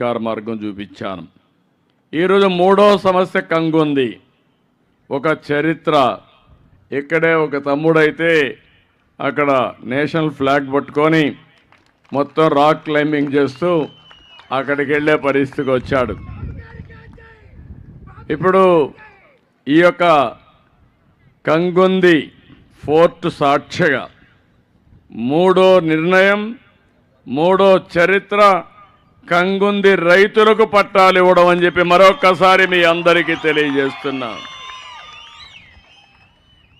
మార్గం చూపించాను. ఈరోజు మూడో సమస్య కంగుంది. ఒక చరిత్ర. ఇక్కడే ఒక తమ్ముడైతే అక్కడ నేషనల్ ఫ్లాగ్ పట్టుకొని మొత్తం రాక్ క్లైంబింగ్ చేస్తూ అక్కడికి వెళ్ళే పరిస్థితికి వచ్చాడు. ఇప్పుడు ఈ యొక్క కంగుంది ఫోర్ట్ సాక్షిగా మూడో నిర్ణయం, మూడో చరిత్ర, కంగుంది రైతులకు పట్టాలు ఇవ్వడం అని చెప్పి మరొక్కసారి మీ అందరికీ తెలియజేస్తున్నా.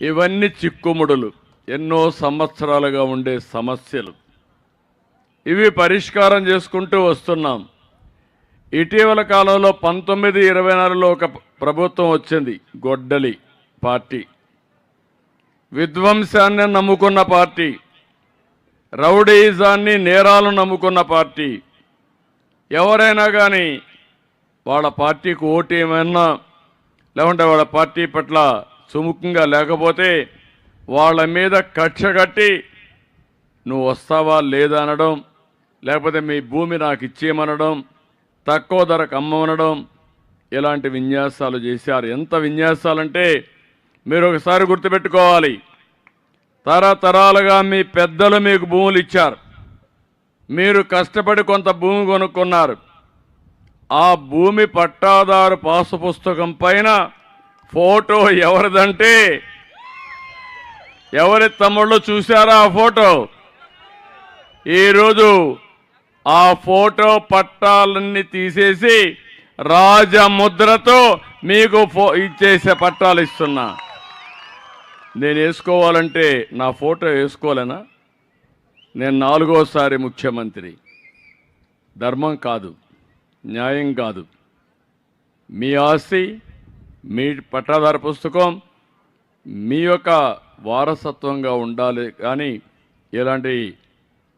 ఇవన్నీ చిక్కుముడులు, ఎన్నో సంవత్సరాలుగా ఉండే సమస్యలు. ఇవి పరిష్కారం చేసుకుంటూ వస్తున్నాం. ఇటీవల కాలంలో 1924లో ఒక ప్రభుత్వం వచ్చింది, గొడ్డలి పార్టీ. విధ్వంసాన్ని నమ్ముకున్న పార్టీ, రౌడీజాన్ని, నేరాలను నమ్ముకున్న పార్టీ. ఎవరైనా కానీ వాళ్ళ పార్టీకి ఓటు ఏమైనా లేకుంటే వాళ్ళ పార్టీ పట్ల సుముఖంగా లేకపోతే వాళ్ళ మీద కక్ష కట్టి నువ్వు వస్తావా లేదా అనడం, లేకపోతే మీ భూమి నాకు ఇచ్చేయమనడం, తక్కువ ధరకు అమ్మనడం, ఇలాంటి విన్యాసాలు చేశారు. ఎంత విన్యాసాలంటే మీరు ఒకసారి గుర్తుపెట్టుకోవాలి. తరతరాలుగా మీ పెద్దలు మీకు భూములు ఇచ్చారు. మీరు కష్టపడి కొంత భూమి కొనుక్కున్నారు. ఆ భూమి పట్టాదారు పాసు పుస్తకం పైన ఫోటో ఎవరిదంటే ఎవరి తమ్ముళ్ళు చూశారా ఆ ఫోటో? ఈరోజు ఆ ఫోటో పట్టాలన్నీ తీసేసి రాజముద్రతో మీకు ఇచ్చేసే పట్టాలు ఇస్తున్నా. నేను వేసుకోవాలంటే నా ఫోటో వేసుకోలేనా? నేను 4వసారి ముఖ్యమంత్రి. ధర్మం కాదు, న్యాయం కాదు. మీ ఆస్తి, మీ పట్టాదారు పుస్తకం మీ యొక్క వారసత్వంగా ఉండాలి, కానీ ఇలాంటి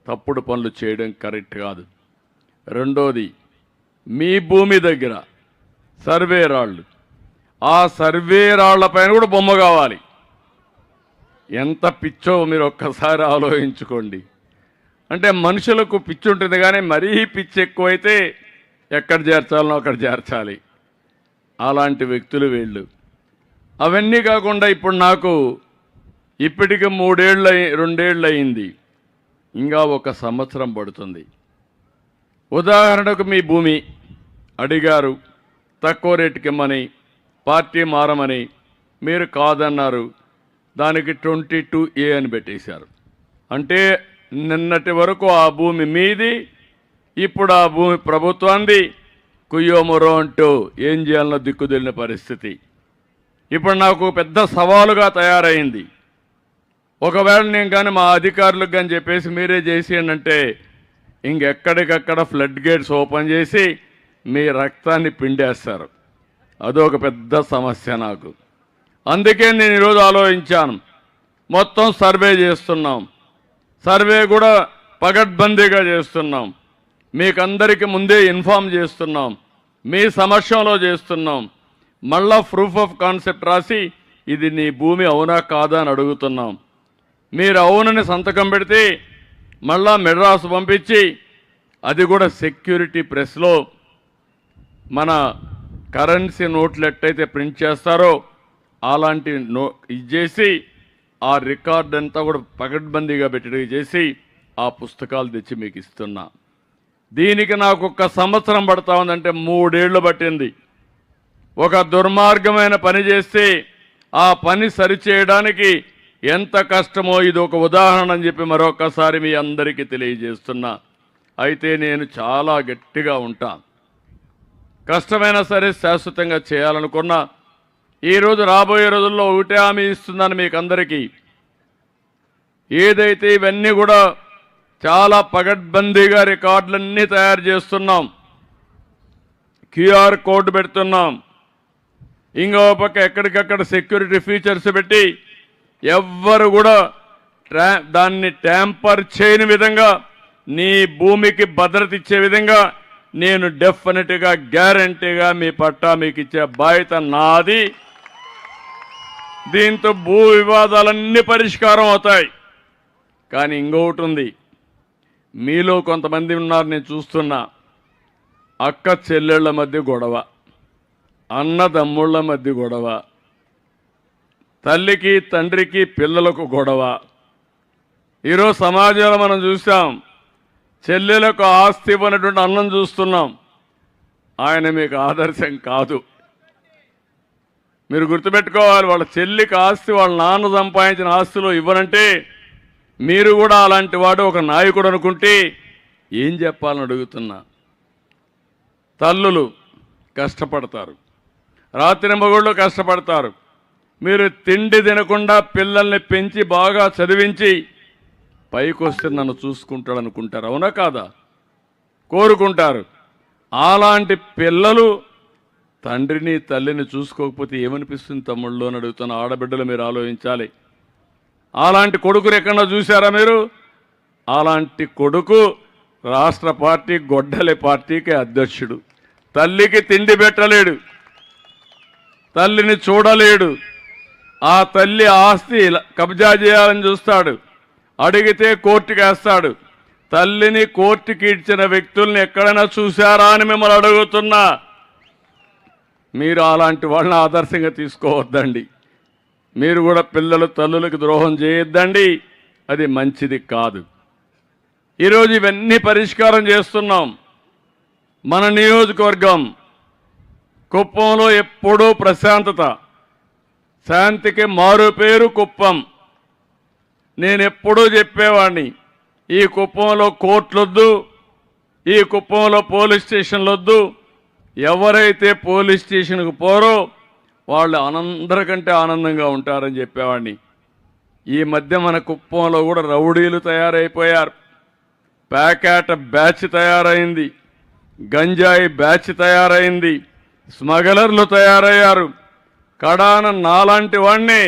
తప్పుడు పనులు చేయడం కరెక్ట్ కాదు. రెండోది, మీ భూమి దగ్గర సర్వే రాళ్ళు, ఆ సర్వే రాళ్ల పైన కూడా బొమ్మ కావాలి. ఎంత పిచ్చో మీరు ఒక్కసారి ఆలోచించుకోండి. అంటే మనుషులకు పిచ్చి ఉంటుంది, కానీ మరీ పిచ్చి ఎక్కువైతే ఎక్కడ చేర్చాలనో అక్కడ చేర్చాలి. అలాంటి వ్యక్తులు వీళ్ళు. అవన్నీ కాకుండా ఇప్పుడు నాకు ఇప్పటికి 2 ఏళ్ళు అయింది, ఇంకా 1 సంవత్సరం పడుతుంది. ఉదాహరణకు మీ భూమి అడిగారు, తక్కువ రేటుకి ఇమ్మని, పార్టీ మారమని. మీరు కాదన్నారు. దానికి 22A అని పెట్టేశారు. అంటే నిన్నటి వరకు ఆ భూమి మీది, ఇప్పుడు ఆ భూమి ప్రభుత్వాన్ని. కుయ్యోమొరో అంటూ ఏం చేయాలనో దిక్కుదెలిన పరిస్థితి. ఇప్పుడు నాకు పెద్ద సవాలుగా తయారైంది. ఒకవేళ నేను కానీ మా అధికారులకు కానీ చెప్పేసి మీరే చేసేయండి అంటే ఇంకెక్కడికక్కడ ఫ్లడ్ గేట్స్ ఓపెన్ చేసి మీ రక్తాన్ని పిండేస్తారు. అదొక పెద్ద సమస్య నాకు. అందుకే నేను ఈరోజు ఆలోచించాను. మొత్తం సర్వే చేస్తున్నాం. సర్వే కూడా పగడ్బందీగా చేస్తున్నాం. మీకందరికీ ముందే ఇన్ఫామ్ చేస్తున్నాం. మీ సమక్షంలో చేస్తున్నాం. మళ్ళా ప్రూఫ్ ఆఫ్ కాన్సెప్ట్ రాసి ఇది నీ భూమి అవునా కాదా అని అడుగుతున్నాం. మీరు అవునని సంతకం పెడితే మళ్ళా మెడ్రాస్ పంపించి అది కూడా సెక్యూరిటీ ప్రెస్లో మన కరెన్సీ నోట్లు ఎట్టయితే ప్రింట్ చేస్తారో అలాంటి ఇది చేసి ఆ రికార్డ్ అంతా కూడా పకడ్బందీగా పెట్టడం చేసి ఆ పుస్తకాలు తెచ్చి మీకు ఇస్తున్నా. దీనికి నాకు 1 సంవత్సరం పడతా ఉందంటే 3 ఏళ్ళు పట్టింది. ఒక దుర్మార్గమైన పని చేస్తే ఆ పని సరిచేయడానికి ఎంత కష్టమో ఇది ఒక ఉదాహరణ అని చెప్పి మరొకసారి మీ అందరికీ తెలియజేస్తున్నా. అయితే నేను చాలా గట్టిగా ఉంటాను. కష్టమైనా సరే శాశ్వతంగా చేయాలనుకున్నా. ఈరోజు రాబోయే రోజుల్లో ఒకటే హామీ ఇస్తున్నాను మీకు అందరికీ. ఏదైతే ఇవన్నీ కూడా చాలా పగడ్బందీగా రికార్డులన్నీ తయారు చేస్తున్నాం. QR కోడ్ పెడుతున్నాం. ఇంకో పక్క ఎక్కడికక్కడ సెక్యూరిటీ ఫీచర్స్ పెట్టి ఎవ్వరు కూడా దాన్ని ట్యాంపర్ చేయని విధంగా నీ భూమికి భద్రత ఇచ్చే విధంగా నేను డెఫినెట్గా గ్యారంటీగా మీ పట్టా మీకు ఇచ్చే బాధ్యత నాది. దీంతో భూ వివాదాలన్నీ పరిష్కారం అవుతాయి. కానీ ఇంకొకటి ఉంది, మీలో కొంతమంది ఉన్నారు, నేను చూస్తున్నా. అక్క చెల్లెళ్ల మధ్య గొడవ, అన్నదమ్ముళ్ళ మధ్య గొడవ, తల్లికి తండ్రికి పిల్లలకు గొడవ. ఈరోజు సమాజంలో మనం చూసాం, చెల్లెలకు ఆస్తి ఇవ్వనటువంటి అన్నం చూస్తున్నాం. ఆయన మీకు ఆదర్శం కాదు. మీరు గుర్తుపెట్టుకోవాలి, వాళ్ళ చెల్లికి ఆస్తి వాళ్ళ నాన్న సంపాదించిన ఆస్తిలో ఇవ్వనంటే మీరు కూడా అలాంటి వాడు ఒక నాయకుడు అనుకుంటే ఏం చెప్పాలని అడుగుతున్నా. తల్లులు కష్టపడతారు, రాత్రింబగళ్ళు కష్టపడతారు. మీరు తిండి తినకుండా పిల్లల్ని పెంచి బాగా చదివించి పైకొస్తే నన్ను చూసుకుంటాడు అనుకుంటారు, అవునా కాదా? కోరుకుంటారు. అలాంటి పిల్లలు తండ్రిని తల్లిని చూసుకోకపోతే ఏమనిపిస్తుంది తమ్ముళ్ళు అని అడుగుతున్న ఆడబిడ్డలు మీరు ఆలోచించాలి. అలాంటి కొడుకుని ఎక్కడన్నా చూశారా మీరు? అలాంటి కొడుకు రాష్ట్ర పార్టీ గొడ్డలి పార్టీకి అధ్యక్షుడు. తల్లికి తిండి పెట్టలేడు, తల్లిని చూడలేడు, ఆ తల్లి ఆస్తి కబ్జా చేయాలని చూస్తాడు, అడిగితే కోర్టుకి వేస్తాడు. తల్లిని కోర్టుకి ఇచ్చిన వ్యక్తుల్ని ఎక్కడైనా చూశారా అని మిమ్మల్ని అడుగుతున్నా. మీరు అలాంటి వాళ్ళని ఆదర్శంగా తీసుకోవద్దండి. మీరు కూడా పిల్లలు తల్లులకు ద్రోహం చేయొద్దండి, అది మంచిది కాదు. ఈరోజు ఇవన్నీ పరిష్కారం చేస్తున్నాం. మన నియోజకవర్గం కుప్పంలో ఎప్పుడూ ప్రశాంతత, శాంతికి మారు పేరు కుప్పం. నేను ఎప్పుడూ చెప్పేవాడిని, ఈ కుప్పంలో కోర్టులొద్దు, ఈ కుప్పంలో పోలీస్ స్టేషన్లొద్దు. ఎవరైతే పోలీస్ స్టేషన్కు పోరో వాళ్ళు అందరికంటే ఆనందంగా ఉంటారని చెప్పేవాడిని. ఈ మధ్య మన కుప్పంలో కూడా రౌడీలు తయారైపోయారు, ప్యాకెట్ బ్యాచ్ తయారైంది, గంజాయి బ్యాచ్ తయారైంది, స్మగ్లర్లు తయారయ్యారు. కడాన నాలాంటి వాడిని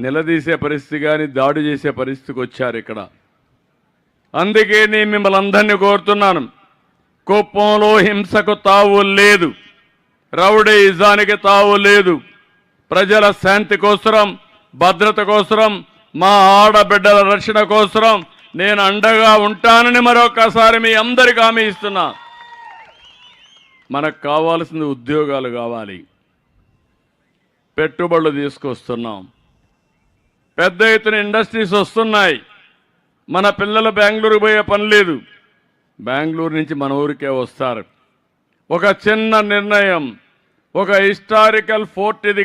నిలదీసే పరిస్థితి కానీ దాడి చేసే పరిస్థితికి వచ్చారు ఇక్కడ. అందుకే నేను మిమ్మల్ని అందరినీ కోరుతున్నాను, కుప్పంలో హింసకు తావు లేదు, రౌడీయిజానికి తావు లేదు. ప్రజల శాంతి కోసరం, భద్రత కోసరం, మా ఆడబిడ్డల రక్షణ కోసరం నేను అండగా ఉంటానని మరొకసారి మీ అందరికీ హామీ ఇస్తున్నా. మనకు కావాల్సింది ఉద్యోగాలు కావాలి, పెట్టుబడులు తీసుకొస్తున్నాం, పెద్ద ఎత్తున ఇండస్ట్రీస్ వస్తున్నాయి. మన పిల్లలు బెంగళూరు పోయే పని లేదు, బెంగళూరు నుంచి మన ఊరికే వస్తారు. ఒక చిన్న నిర్ణయం, ఒక హిస్టారికల్ ఫోర్ట్ ఇది